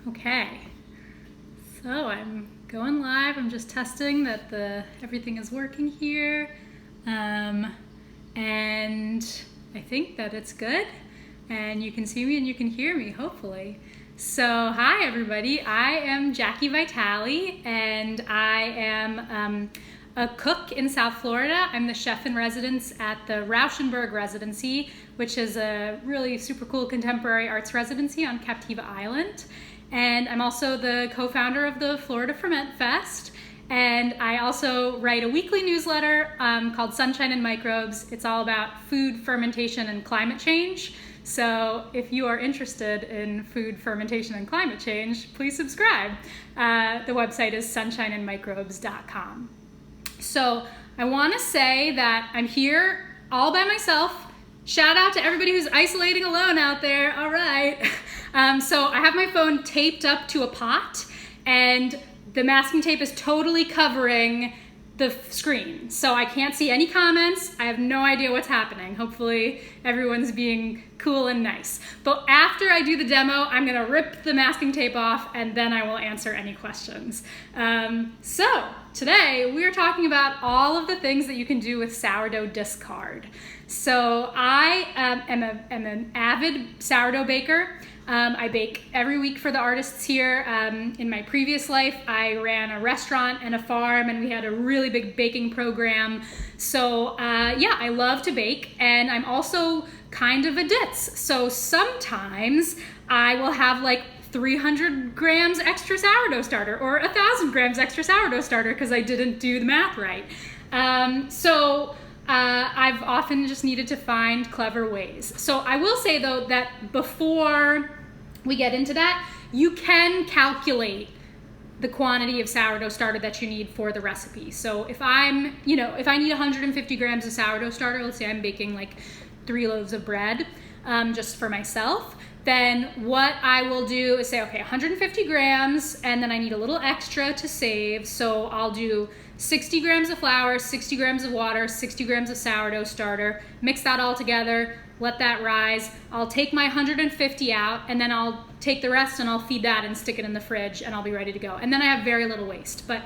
Okay, so I'm going live. I'm just testing that everything is working here, and I think that it's good, and you can see me and you can hear me, hopefully. So hi everybody, I am Jackie Vitale, and I am a cook in South Florida. I'm the chef in residence at the Rauschenberg Residency, which is a really super cool contemporary arts residency on Captiva Island. And I'm also the co-founder of the Florida Ferment Fest. And I also write a weekly newsletter called Sunshine and Microbes. It's all about food, fermentation, and climate change. So if you are interested in food, fermentation, and climate change, please subscribe. The website is sunshineandmicrobes.com. So I want to say that I'm here all by myself. Shout out to everybody who's isolating alone out there. All right. So I have my phone taped up to a pot, and the masking tape is totally covering the screen. So I can't see any comments. I have no idea what's happening. Hopefully everyone's being cool and nice. But after I do the demo, I'm gonna rip the masking tape off, and then I will answer any questions. So today we are talking about all of the things that you can do with sourdough discard. So I am an avid sourdough baker. I bake every week for the artists here. In my previous life, I ran a restaurant and a farm, and we had a really big baking program. So yeah, I love to bake, and I'm also kind of a ditz. So sometimes I will have like 300 grams extra sourdough starter or 1,000 grams extra sourdough starter because I didn't do the math right. I've often just needed to find clever ways. So I will say though that before we get into that, you can calculate the quantity of sourdough starter that you need for the recipe. So if I need 150 grams of sourdough starter, let's say I'm baking like 3 loaves of bread just for myself, then what I will do is say, okay, 150 grams, and then I need a little extra to save. So I'll do 60 grams of flour, 60 grams of water, 60 grams of sourdough starter, mix that all together, let that rise. I'll take my 150 out, and then I'll take the rest and I'll feed that and stick it in the fridge, and I'll be ready to go. And then I have very little waste, but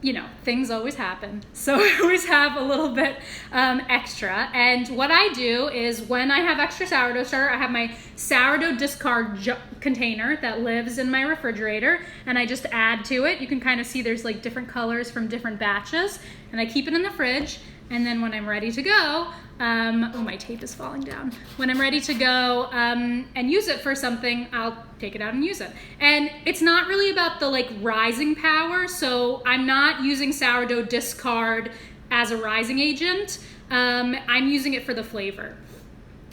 you know, things always happen. So I always have a little bit extra. And what I do is when I have extra sourdough starter, I have my sourdough discard container that lives in my refrigerator, and I just add to it. You can kind of see there's like different colors from different batches, and I keep it in the fridge. And then when I'm ready to go, oh, my tape is falling down. When I'm ready to go and use it for something, I'll take it out and use it. And it's not really about the like rising power, so I'm not using sourdough discard as a rising agent. I'm using it for the flavor.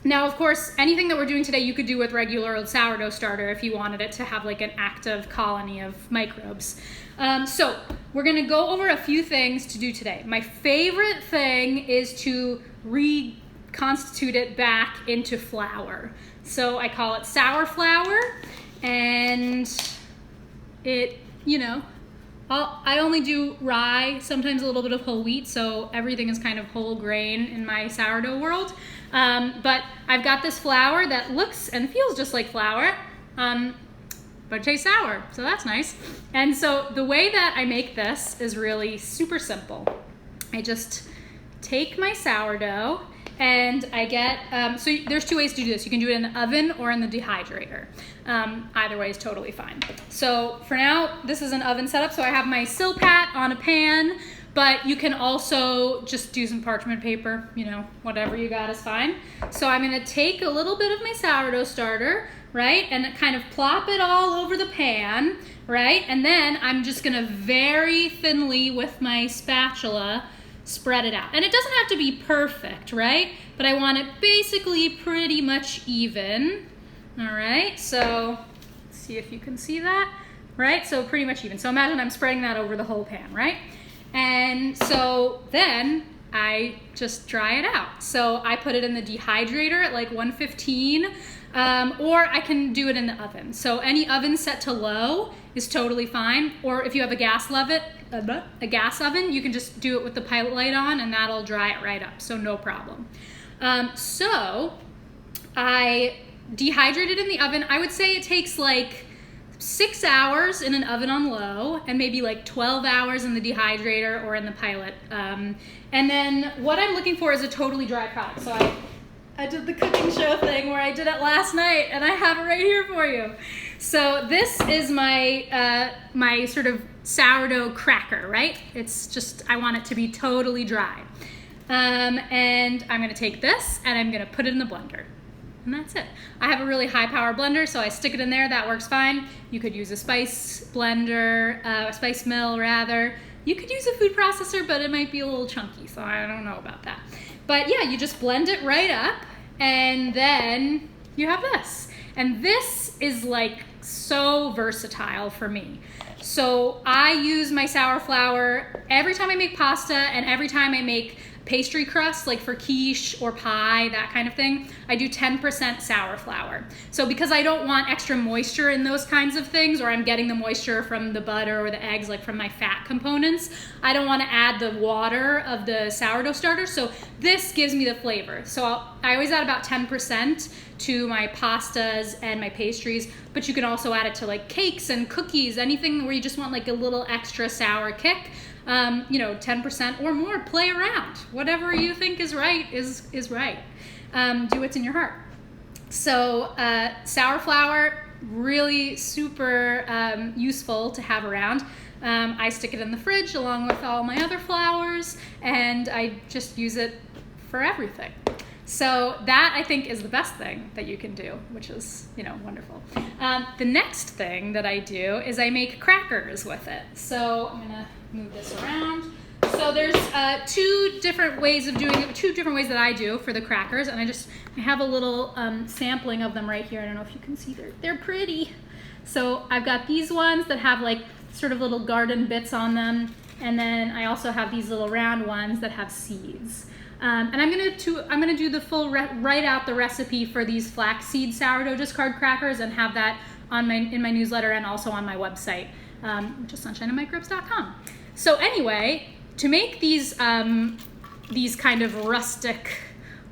Now, of course, anything that we're doing today, you could do with regular old sourdough starter if you wanted it to have like an active colony of microbes. So we're gonna go over a few things to do today. My favorite thing is to reconstitute it back into flour. So I call it sour flour, and it, I only do rye, sometimes a little bit of whole wheat, so everything is kind of whole grain in my sourdough world. But I've got this flour that looks and feels just like flour, but it tastes sour, so that's nice. And so the way that I make this is really super simple. I just take my sourdough, and I get, so there's 2 ways to do this. You can do it in the oven or in the dehydrator. Either way is totally fine. So for now, this is an oven setup, so I have my silpat on a pan, but you can also just do some parchment paper, whatever you got is fine. So I'm gonna take a little bit of my sourdough starter, right, and kind of plop it all over the pan, right, and then I'm just gonna very thinly with my spatula spread it out. And it doesn't have to be perfect, right, but I want it basically pretty much even. All right, so let's see if you can see that, right, so pretty much even. So imagine I'm spreading that over the whole pan, right? And so then I just dry it out. So I put it in the dehydrator at like 115, or I can do it in the oven. So any oven set to low is totally fine. Or if you have a gas oven, you can just do it with the pilot light on, and that'll dry it right up. So no problem. So I dehydrated in the oven. I would say it takes like 6 hours in an oven on low, and maybe like 12 hours in the dehydrator or in the pilot. And then what I'm looking for is a totally dry product. So I did the cooking show thing where I did it last night, and I have it right here for you. So this is my my sort of sourdough cracker, right? It's just, I want it to be totally dry. And I'm gonna take this and I'm gonna put it in the blender. And that's it. I have a really high power blender, so I stick it in there, that works fine. You could use a spice blender, a spice mill rather. You could use a food processor, but it might be a little chunky, so I don't know about that. But yeah, you just blend it right up, and then you have this. And this is like so versatile for me. So I use my sour flour every time I make pasta and every time I make pastry crust, like for quiche or pie, that kind of thing. I do 10% sour flour. So because I don't want extra moisture in those kinds of things, or I'm getting the moisture from the butter or the eggs, like from my fat components, I don't want to add the water of the sourdough starter. So this gives me the flavor. So I always add about 10% to my pastas and my pastries, but you can also add it to like cakes and cookies, anything where you just want like a little extra sour kick. 10% or more, play around. Whatever you think is right is right. Do what's in your heart. So sour flour, really super useful to have around. I stick it in the fridge along with all my other flours, and I just use it for everything. So that, I think, is the best thing that you can do, which is, wonderful. The next thing that I do is I make crackers with it. So I'm gonna move this around. So there's two different ways of doing it, two different ways that I do for the crackers, and I have a little sampling of them right here. I don't know if you can see, they're pretty. So I've got these ones that have like sort of little garden bits on them, and then I also have these little round ones that have seeds. And I'm gonna do the full write out the recipe for these flaxseed sourdough discard crackers and have that on in my newsletter and also on my website, which is sunshineandmicrobes.com. So anyway, to make these kind of rustic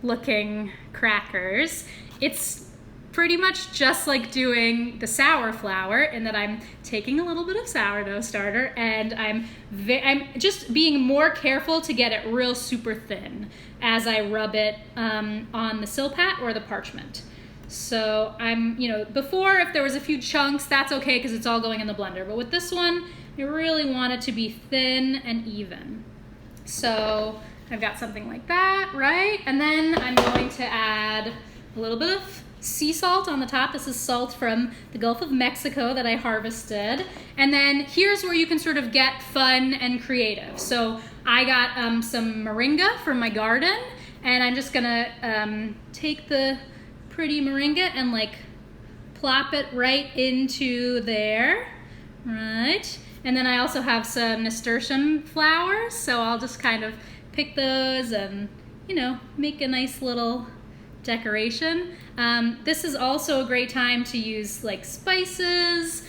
looking crackers, it's pretty much just like doing the sour flour, in that I'm taking a little bit of sourdough starter and I'm just being more careful to get it real super thin as I rub it on the silpat or the parchment. So before, if there was a few chunks, that's okay because it's all going in the blender. But with this one, I really want it to be thin and even. So I've got something like that, right? And then I'm going to add a little bit of sea salt on the top. This is salt from the Gulf of Mexico that I harvested. And then here's where you can sort of get fun and creative. So I got some moringa from my garden, and I'm just gonna take the pretty moringa and like plop it right into there, right? And then I also have some nasturtium flowers, so I'll just kind of pick those and, make a nice little decoration. This is also a great time to use like spices.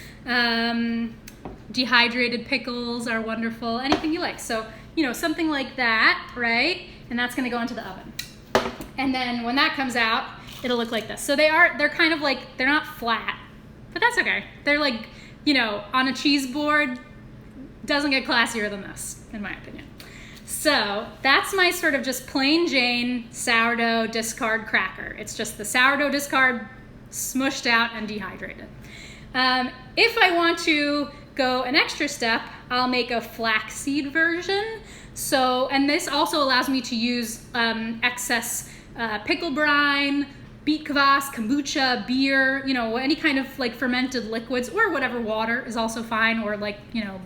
Dehydrated pickles are wonderful, anything you like. So, something like that, right? And that's gonna go into the oven. And then when that comes out, it'll look like this. So they're kind of like, they're not flat, but that's okay. They're like, on a cheese board, doesn't get classier than this, in my opinion. So that's my sort of just plain Jane sourdough discard cracker. It's just the sourdough discard smushed out and dehydrated. If I want to go an extra step, I'll make a flaxseed version. So, and this also allows me to use excess pickle brine, beet kvass, kombucha, beer, any kind of like fermented liquids, or whatever, water is also fine, or like,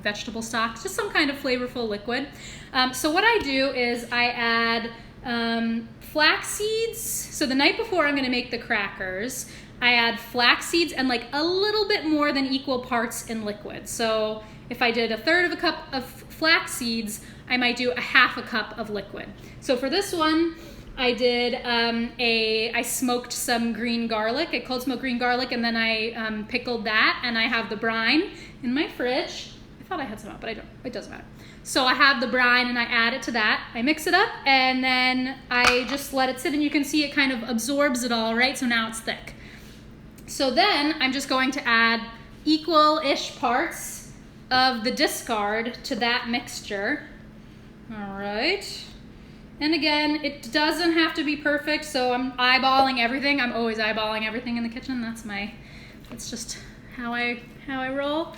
vegetable stocks, just some kind of flavorful liquid. So what I do is I add flax seeds. So the night before I'm gonna make the crackers, I add flax seeds and like a little bit more than equal parts in liquid. So if I did 1/3 of a cup of flax seeds, I might do 1/2 cup of liquid. So for this one, I did I smoked some green garlic, I cold smoked green garlic, and then I pickled that, and I have the brine in my fridge. I thought I had some out, but I don't, it doesn't matter. So I have the brine and I add it to that. I mix it up and then I just let it sit, and you can see it kind of absorbs it all, right? So now it's thick. So then I'm just going to add equal-ish parts of the discard to that mixture. All right. And again, it doesn't have to be perfect, so I'm eyeballing everything. I'm always eyeballing everything in the kitchen. That's just how I roll.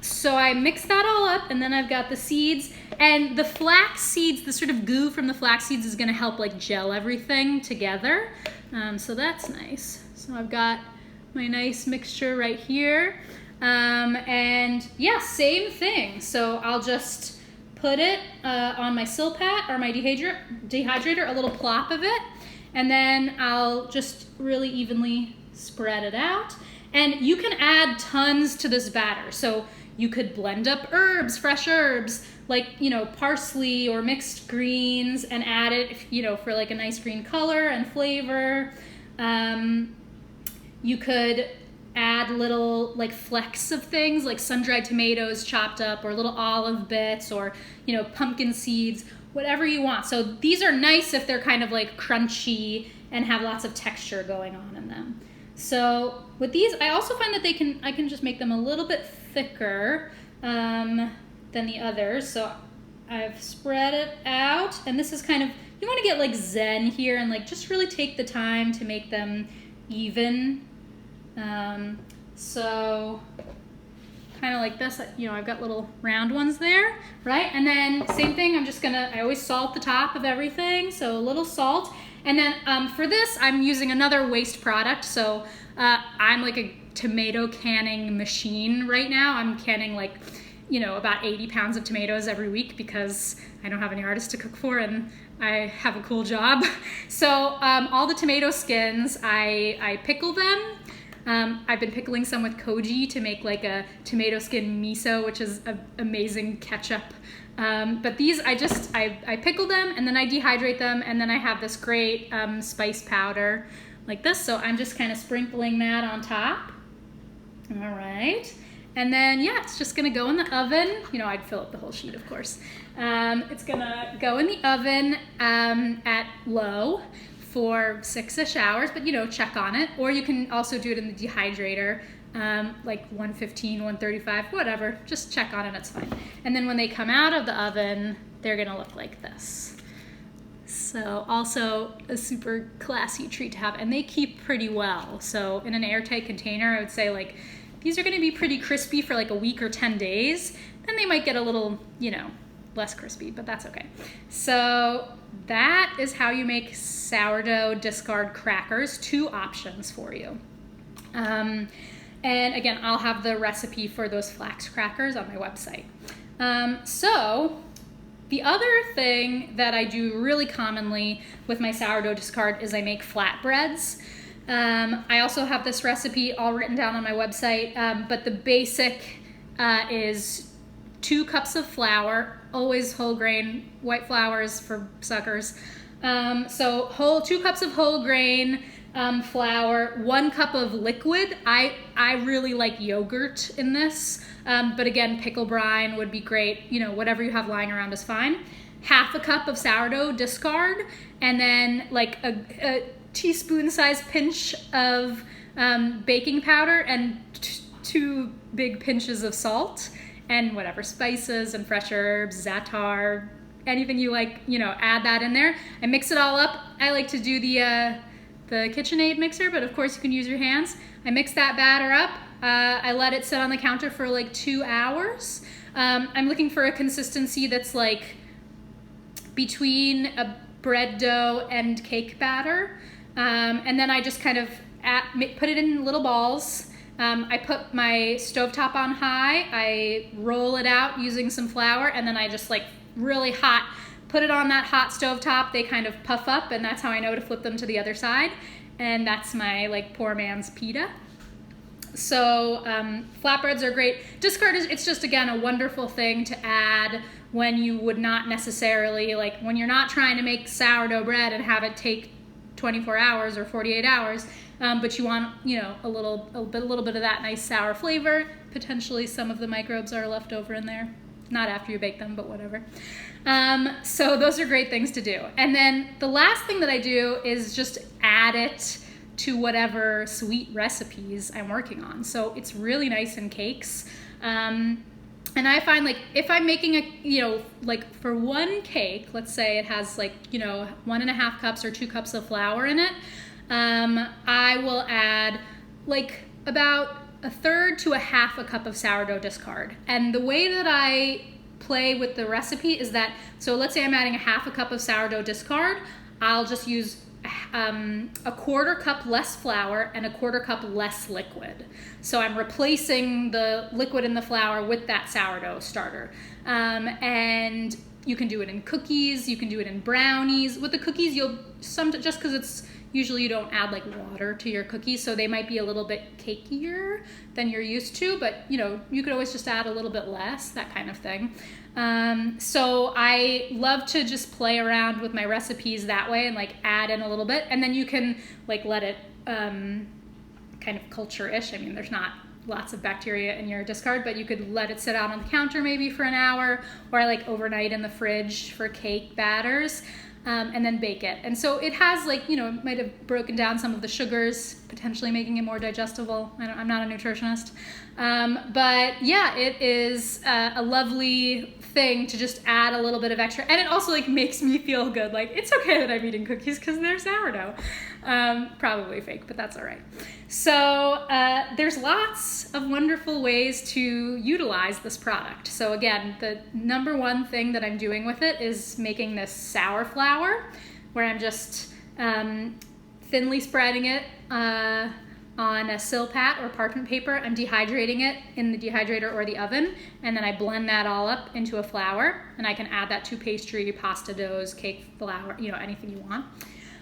So I mix that all up, and then I've got the seeds, and the flax seeds, the sort of goo from the flax seeds is gonna help like gel everything together. So that's nice. So I've got my nice mixture right here. And yeah, same thing. So I'll just put it on my Silpat or my dehydrator, a little plop of it, and then I'll just really evenly spread it out. And you can add tons to this batter. So you could blend up herbs, fresh herbs, like, you know, parsley or mixed greens, and add it, you know, for like a nice green color and flavor. You could add little like flecks of things like sun-dried tomatoes chopped up, or little olive bits, or, you know, pumpkin seeds, whatever you want. So these are nice if they're kind of like crunchy and have lots of texture going on in them. So with these, I also find that I can just make them a little bit thicker than the others. So I've spread it out, and this is kind of, you want to get like zen here and like just really take the time to make them even. So kind of like this, you know, I've got little round ones there, right? And then same thing, I always salt the top of everything, so a little salt. And then for this, I'm using another waste product. So I'm like a tomato canning machine right now. I'm canning like, you know, about 80 pounds of tomatoes every week because I don't have any artists to cook for and I have a cool job. So all the tomato skins, I pickle them. I've been pickling some with koji to make like a tomato skin miso, which is an amazing ketchup. But these, I pickle them and then I dehydrate them, and then I have this great spice powder like this. So I'm just kind of sprinkling that on top. All right. And then, yeah, it's just gonna go in the oven. You know, I'd fill up the whole sheet, of course. It's gonna go in the oven at low for 6-ish hours, but you know, check on it. Or you can also do it in the dehydrator, like 115, 135, whatever. Just check on it, it's fine. And then when they come out of the oven, they're gonna look like this. So also a super classy treat to have, and they keep pretty well. So in an airtight container, I would say like, these are gonna be pretty crispy for like a week or 10 days. Then they might get a little, you know, less crispy, but that's okay. So that is how you make sourdough discard crackers. 2 options for you. And again, I'll have the recipe for those flax crackers on my website. So the other thing that I do really commonly with my sourdough discard is I make flatbreads. I also have this recipe all written down on my website, but the basic is 2 cups of flour, always whole grain, white flour is for suckers. So 2 cups of whole grain flour, 1 cup of liquid. I really like yogurt in this, but again, pickle brine would be great. You know, whatever you have lying around is fine. 1/2 cup of sourdough discard, and then like a teaspoon-sized pinch of baking powder, and 2 big pinches of salt, and whatever spices and fresh herbs, za'atar, anything you like, you know, add that in there. I mix it all up. I like to do the KitchenAid mixer, but of course you can use your hands. I mix that batter up. I let it sit on the counter for like 2 hours. I'm looking for a consistency that's like between a bread dough and cake batter. And then I just kind of put it in little balls. I put my stovetop on high, I roll it out using some flour, and then I just like really hot, put it on that hot stovetop. They kind of puff up, and that's how I know to flip them to the other side. And that's my like poor man's pita. So flatbreads are great. Discard it's just, again, a wonderful thing to add when you would not necessarily, like when you're not trying to make sourdough bread and have it take 24 hours or 48 hours, but you want, you know, a little bit of that nice sour flavor. Potentially some of the microbes are left over in there. Not after you bake them, but whatever. So those are great things to do. And then the last thing that I do is just add it to whatever sweet recipes I'm working on. So it's really nice in cakes. And I find like if I'm making like for one cake, let's say it has 1.5 cups or 2 cups of flour in it, I will add like about 1/3 to 1/2 cup of sourdough discard. And the way that I play with the recipe is that, so let's say I'm adding 1/2 cup of sourdough discard, I'll just use a 1/4 cup less flour and a 1/4 cup less liquid. So I'm replacing the liquid in the flour with that sourdough starter. And you can do it in cookies, you can do it in brownies. With the cookies, just because it's usually you don't add like water to your cookies, so they might be a little bit cakier than you're used to, but you could always just add a little bit less, that kind of thing. So I love to just play around with my recipes that way and like add in a little bit, and then you can like let it kind of culture-ish. I mean, there's not lots of bacteria in your discard, but you could let it sit out on the counter maybe for an hour, or like overnight in the fridge for cake batters. And then bake it. And so it has it might have broken down some of the sugars, potentially making it more digestible. I'm not a nutritionist. But yeah, it is a lovely thing to just add a little bit of extra. And it also like makes me feel good. Like it's okay that I'm eating cookies because they're sourdough. Probably fake, but that's all right. So there's lots of wonderful ways to utilize this product. So again, the number one thing that I'm doing with it is making this sour flour, where I'm just thinly spreading it on a silpat or parchment paper. I'm dehydrating it in the dehydrator or the oven, and then I blend that all up into a flour, and I can add that to pastry, pasta doughs, cake flour, anything you want.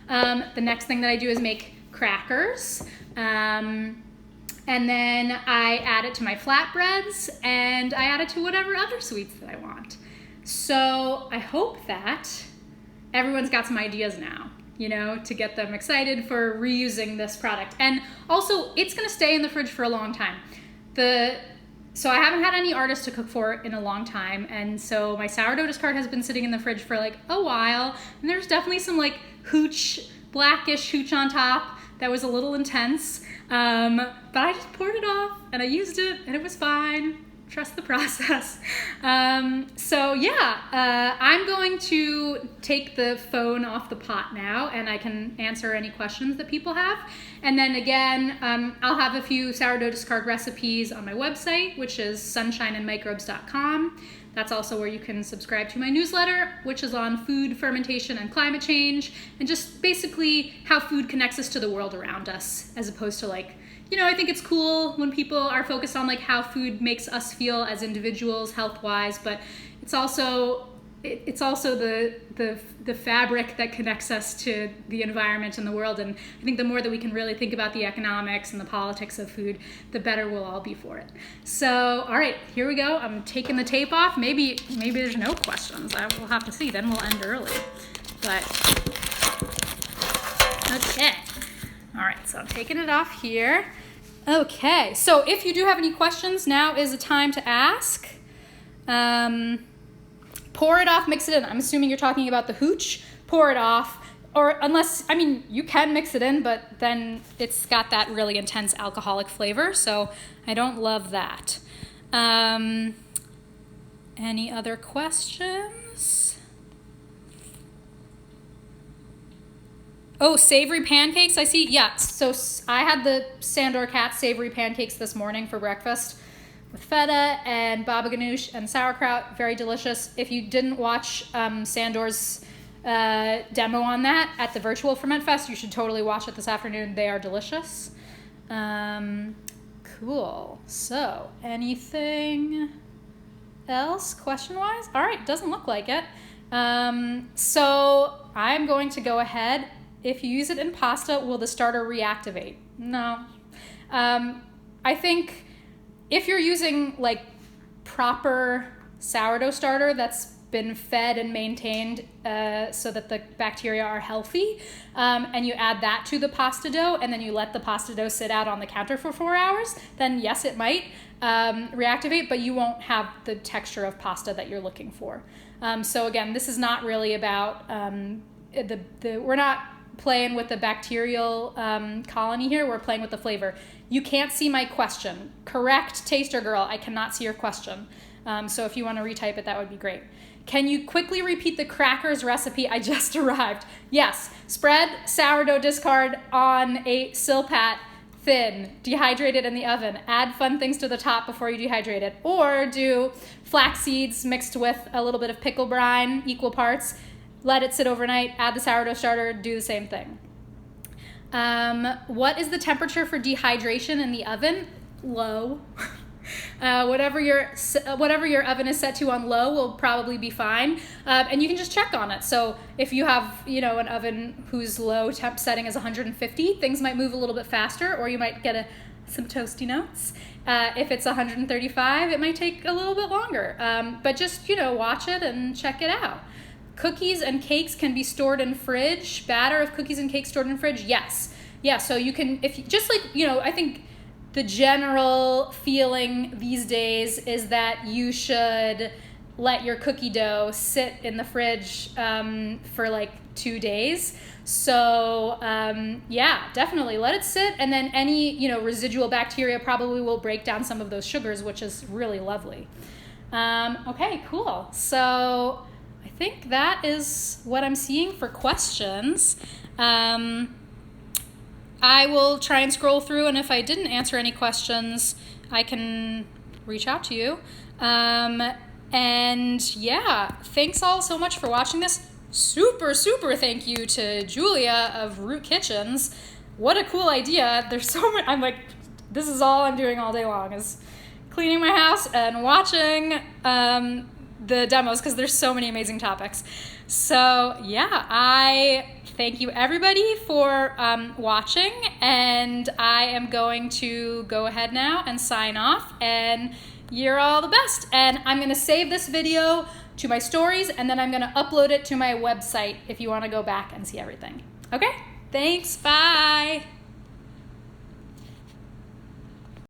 The next thing that I do is make crackers, and then I add it to my flatbreads, and I add it to whatever other sweets that I want. So I hope that everyone's got some ideas now, to get them excited for reusing this product. And also, it's going to stay in the fridge for a long time. So I haven't had any artists to cook for in a long time, and so my sourdough discard has been sitting in the fridge for like a while, and there's definitely some like blackish hooch on top that was a little intense, but I just poured it off and I used it and it was fine. Trust the process. So yeah, I'm going to take the phone off the pot now, and I can answer any questions that people have. And then again, I'll have a few sourdough discard recipes on my website, which is sunshineandmicrobes.com. That's also where you can subscribe to my newsletter, which is on food, fermentation, and climate change, and just basically how food connects us to the world around us, as opposed to like, I think it's cool when people are focused on like how food makes us feel as individuals health-wise, but it's also the fabric that connects us to the environment and the world. And I think the more that we can really think about the economics and the politics of food, the better we'll all be for it. So, all right, here we go. I'm taking the tape off. Maybe there's no questions. We'll have to see. Then we'll end early. But okay. All right, so I'm taking it off here. Okay, so if you do have any questions, now is the time to ask. Pour it off, mix it in. I'm assuming you're talking about the hooch. Pour it off, or you can mix it in, but then it's got that really intense alcoholic flavor, so I don't love that. Any other questions? Oh, savory pancakes, I see. Yeah, so I had the Sandor Cat savory pancakes this morning for breakfast with feta and baba ganoush and sauerkraut. Very delicious. If you didn't watch Sandor's demo on that at the virtual Ferment Fest, you should totally watch it this afternoon. They are delicious. Cool. So, anything else question-wise? All right, doesn't look like it. So I'm going to go ahead. If you use it in pasta, will the starter reactivate? No. I think if you're using like proper sourdough starter that's been fed and maintained so that the bacteria are healthy, and you add that to the pasta dough, and then you let the pasta dough sit out on the counter for 4 hours, then yes, it might reactivate, but you won't have the texture of pasta that you're looking for. So again, this is not really about we're not playing with the bacterial colony here. We're playing with the flavor. You can't see my question. Correct, Taster Girl. I cannot see your question. So if you want to retype it, that would be great. Can you quickly repeat the crackers recipe? I just arrived. Yes. Spread sourdough discard on a Silpat thin. Dehydrate it in the oven. Add fun things to the top before you dehydrate it. Or do flax seeds mixed with a little bit of pickle brine, equal parts. Let it sit overnight. Add the sourdough starter. Do the same thing. What is the temperature for dehydration in the oven? Low. Whatever your oven is set to on low will probably be fine, and you can just check on it. So if you have an oven whose low temp setting is 150, things might move a little bit faster, or you might get some toasty notes. If it's 135, it might take a little bit longer, but just watch it and check it out. Cookies and cakes can be stored in fridge. Batter of cookies and cakes stored in fridge, yes. Yeah, so you can, if you, just like, I think the general feeling these days is that you should let your cookie dough sit in the fridge for like 2 days. So yeah, definitely let it sit, and then any residual bacteria probably will break down some of those sugars, which is really lovely. Okay, cool. So I think that is what I'm seeing for questions. I will try and scroll through, and if I didn't answer any questions, I can reach out to you. And yeah, thanks all so much for watching this. Super thank you to Julia of Root Kitchens. What a cool idea. There's so much, I'm like, this is all I'm doing all day long, is cleaning my house and watching the demos, because there's so many amazing topics. So yeah, I thank you everybody for watching, and I am going to go ahead now and sign off, and you're all the best. And I'm going to save this video to my stories, and then I'm going to upload it to my website if you want to go back and see everything. Okay? Thanks. Bye.